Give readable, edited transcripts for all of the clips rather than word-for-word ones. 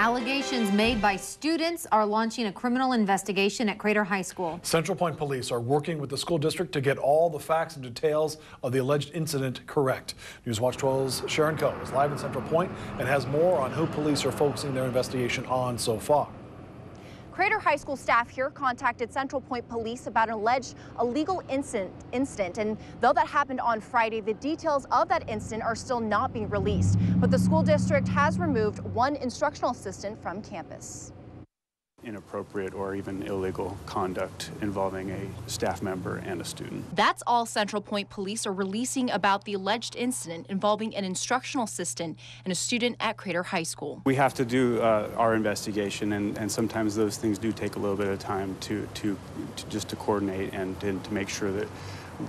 Allegations made by students are launching a criminal investigation at Crater High School. Central Point Police are working with the school district to get all the facts and details of the alleged incident correct. Newswatch 12's Sharon Coe is live in Central Point and has more on who police are focusing their investigation on so far. Crater High School staff here contacted Central Point Police about an alleged illegal incident, and though that happened on Friday, the details of that incident are still not being released. But the school district has removed one instructional assistant from campus. Inappropriate or even illegal conduct involving a staff member and a student. That's all Central Point Police are releasing about the alleged incident involving an instructional assistant and a student at Crater High School. We have to do our investigation, and sometimes those things do take a little bit of time to coordinate and to make sure that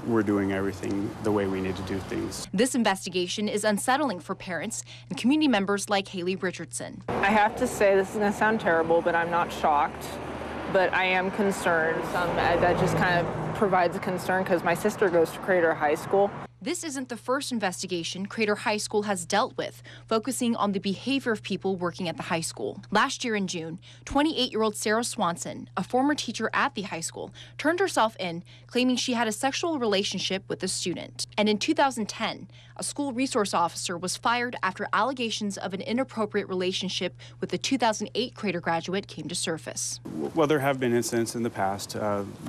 we're doing everything the way we need to do things. This investigation is unsettling for parents and community members like Haley Richardson. I have to say, this is going to sound terrible, but I'm not shocked, but I am concerned. That just kind of provides a concern because my sister goes to Crater High School. This isn't the first investigation Crater High School has dealt with, focusing on the behavior of people working at the high school. Last year in June, 28-year-old Sarah Swanson, a former teacher at the high school, turned herself in, claiming she had a sexual relationship with a student. And in 2010, a school resource officer was fired after allegations of an inappropriate relationship with the 2008 Crater graduate came to surface. Well, there have been incidents in the past.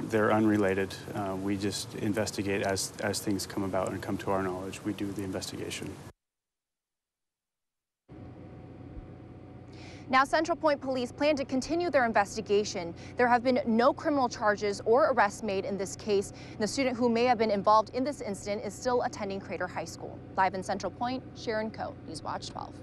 They're unrelated. We just investigate as things come about and come to our knowledge. We do the investigation. Now, Central Point Police plan to continue their investigation. There have been no criminal charges or arrests made in this case. The student who may have been involved in this incident is still attending Crater High School. Live in Central Point, Sharon Coe, Newswatch 12.